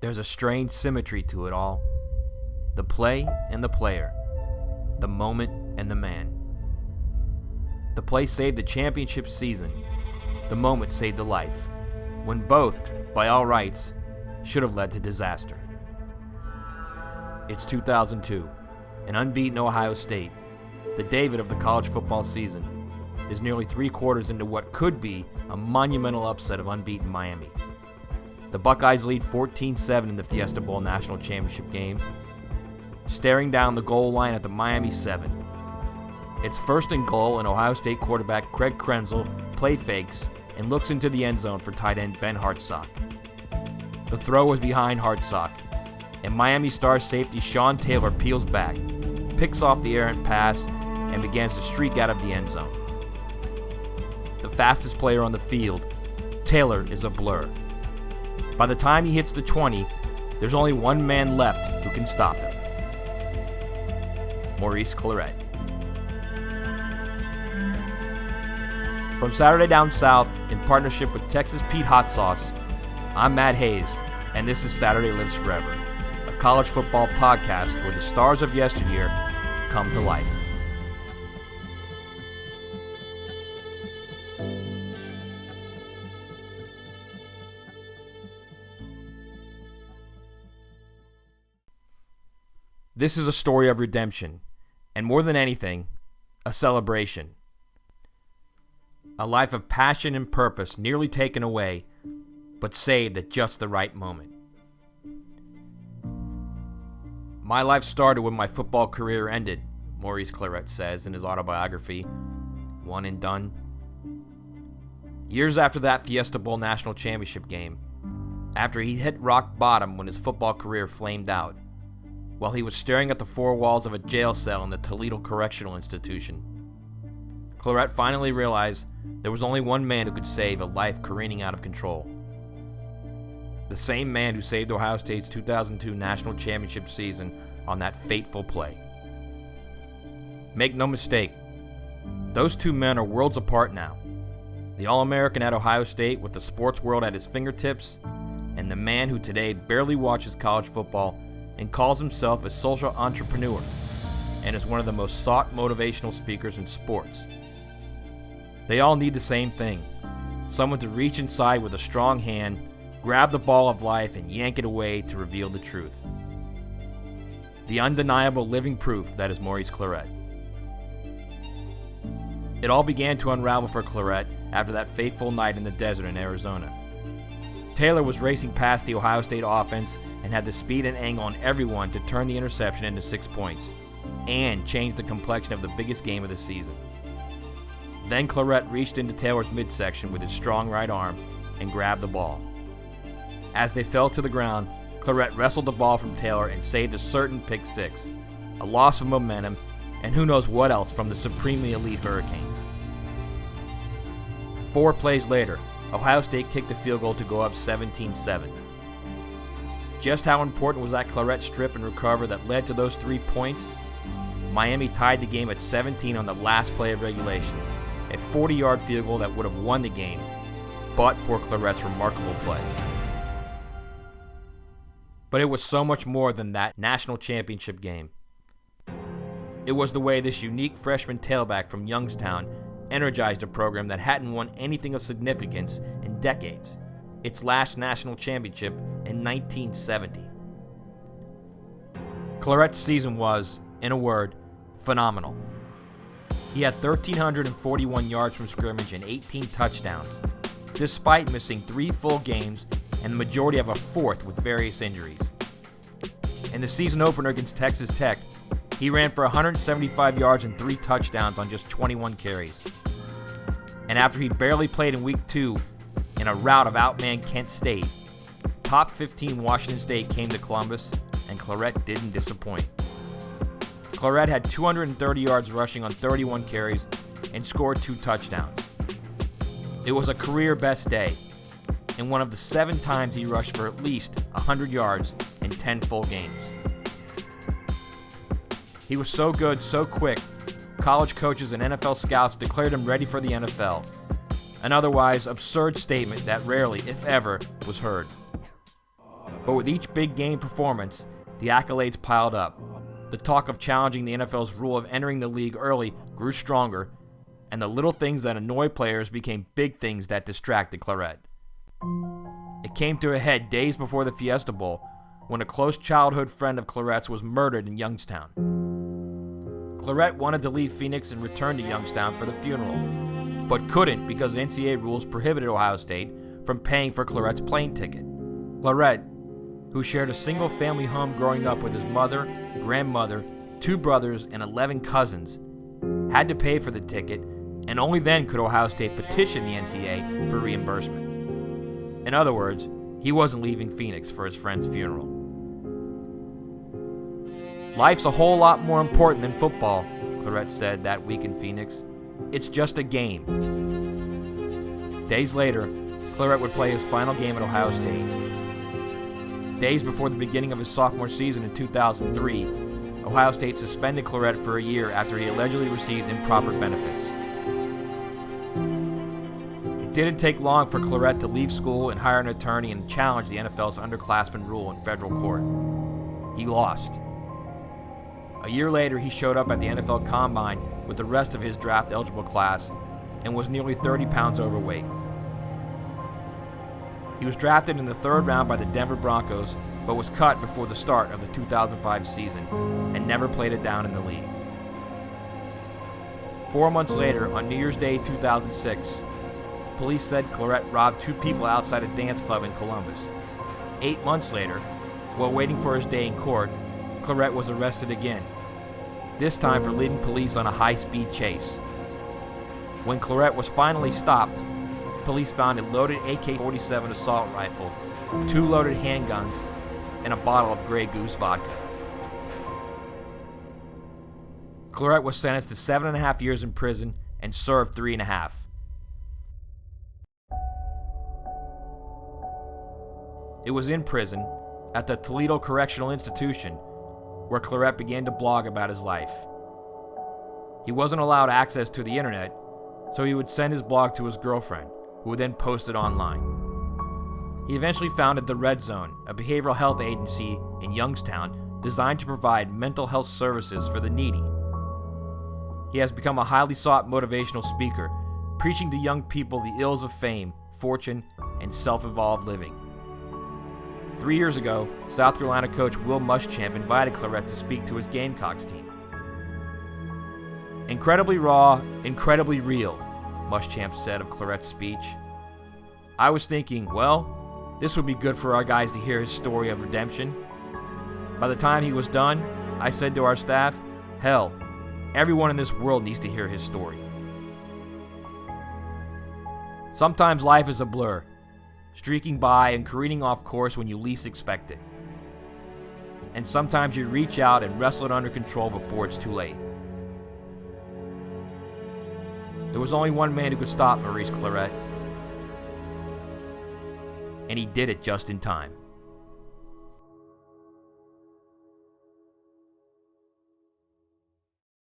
There's a strange symmetry to it all. The play and the player. The moment and the man. The play saved the championship season. The moment saved a life, when both, by all rights, should have led to disaster. It's 2002, and unbeaten Ohio State, the David of the college football season, is nearly 3/4 into what could be a monumental upset of unbeaten Miami. The Buckeyes lead 14-7 in the Fiesta Bowl National Championship game, staring down the goal line at the Miami 7. It's first and goal, and Ohio State quarterback Craig Krenzel play fakes and looks into the end zone for tight end Ben Hartsock. The throw was behind Hartsock, and Miami star safety Sean Taylor peels back, picks off the errant pass, and begins to streak out of the end zone. The fastest player on the field, Taylor is a blur. By the time he hits the 20, there's only one man left who can stop him. Maurice Clarett. From Saturday Down South, in partnership with Texas Pete Hot Sauce, I'm Matt Hayes, and this is Saturday Lives Forever, a college football podcast where the stars of yesteryear come to life. This is a story of redemption, and more than anything, a celebration. A life of passion and purpose nearly taken away, but saved at just the right moment. My life started when my football career ended, Maurice Clarett says in his autobiography, One and Done. Years after that Fiesta Bowl National Championship game, after he hit rock bottom when his football career flamed out, while he was staring at the four walls of a jail cell in the Toledo Correctional Institution, Clarett finally realized there was only one man who could save a life careening out of control. The same man who saved Ohio State's 2002 National Championship season on that fateful play. Make no mistake, those two men are worlds apart now. The All-American at Ohio State with the sports world at his fingertips, and the man who today barely watches college football and calls himself a social entrepreneur and is one of the most sought motivational speakers in sports. They all need the same thing, someone to reach inside with a strong hand, grab the ball of life, and yank it away to reveal the truth. The undeniable living proof that is Maurice Clarett. It all began to unravel for Clarett after that fateful night in the desert in Arizona. Taylor was racing past the Ohio State offense and had the speed and angle on everyone to turn the interception into 6 points and change the complexion of the biggest game of the season. Then Clarett reached into Taylor's midsection with his strong right arm and grabbed the ball. As they fell to the ground, Clarett wrestled the ball from Taylor and saved a certain pick six, a loss of momentum, and who knows what else from the supremely elite Hurricanes. 4 plays later, Ohio State kicked a field goal to go up 17-7. Just how important was that Clarett strip and recover that led to those 3 points? Miami tied the game at 17 on the last play of regulation, a 40-yard field goal that would have won the game, but for Clarett's remarkable play. But it was so much more than that national championship game. It was the way this unique freshman tailback from Youngstown energized a program that hadn't won anything of significance in decades, its last national championship in 1970. Clarett's season was, in a word, phenomenal. He had 1,341 yards from scrimmage and 18 touchdowns, despite missing 3 full games and the majority of a 4th with various injuries. In the season opener against Texas Tech, he ran for 175 yards and 3 touchdowns on just 21 carries. And after he barely played in Week 2 in a rout of outman Kent State, top 15 Washington State came to Columbus, and Clarett didn't disappoint. Clarett had 230 yards rushing on 31 carries and scored 2 touchdowns. It was a career best day, and one of the 7 times he rushed for at least 100 yards in 10 full games. He was so good, so quick, college coaches and NFL scouts declared him ready for the NFL, an otherwise absurd statement that rarely, if ever, was heard. But with each big game performance, the accolades piled up. The talk of challenging the NFL's rule of entering the league early grew stronger, and the little things that annoy players became big things that distracted Clarett. It came to a head days before the Fiesta Bowl, when a close childhood friend of Clarett's was murdered in Youngstown. Clarett wanted to leave Phoenix and return to Youngstown for the funeral, but couldn't because NCAA rules prohibited Ohio State from paying for Clarett's plane ticket. Clarett, who shared a single-family home growing up with his mother, grandmother, 2 brothers, and 11 cousins, had to pay for the ticket, and only then could Ohio State petition the NCAA for reimbursement. In other words, he wasn't leaving Phoenix for his friend's funeral. Life's a whole lot more important than football, Clarett said that week in Phoenix. It's just a game. Days later, Clarett would play his final game at Ohio State. Days before the beginning of his sophomore season in 2003, Ohio State suspended Clarett for a year after he allegedly received improper benefits. It didn't take long for Clarett to leave school and hire an attorney and challenge the NFL's underclassmen rule in federal court. He lost. A year later, he showed up at the NFL Combine with the rest of his draft-eligible class and was nearly 30 pounds overweight. He was drafted in the 3rd round by the Denver Broncos, but was cut before the start of the 2005 season and never played it down in the league. 4 months later, on New Year's Day 2006, police said Clarett robbed 2 people outside a dance club in Columbus. 8 months later, while waiting for his day in court, Clarett was arrested again, this time for leading police on a high-speed chase. When Clarett was finally stopped, police found a loaded AK-47 assault rifle, 2 loaded handguns, and a bottle of Grey Goose vodka. Clarett was sentenced to 7.5 years in prison and served 3.5. It was in prison, at the Toledo Correctional Institution, where Clarett began to blog about his life. He wasn't allowed access to the internet, so he would send his blog to his girlfriend, who would then post it online. He eventually founded the Red Zone, a behavioral health agency in Youngstown designed to provide mental health services for the needy. He has become a highly sought motivational speaker, preaching to young people the ills of fame, fortune, and self-involved living. 3 years ago, South Carolina coach Will Muschamp invited Clarett to speak to his Gamecocks team. "Incredibly raw, incredibly real," Muschamp said of Clarett's speech. "I was thinking, well, this would be good for our guys to hear his story of redemption. By the time he was done, I said to our staff, hell, everyone in this world needs to hear his story." Sometimes life is a blur, streaking by and careening off course when you least expect it. And sometimes you reach out and wrestle it under control before it's too late. There was only one man who could stop Maurice Clarett, and he did it just in time.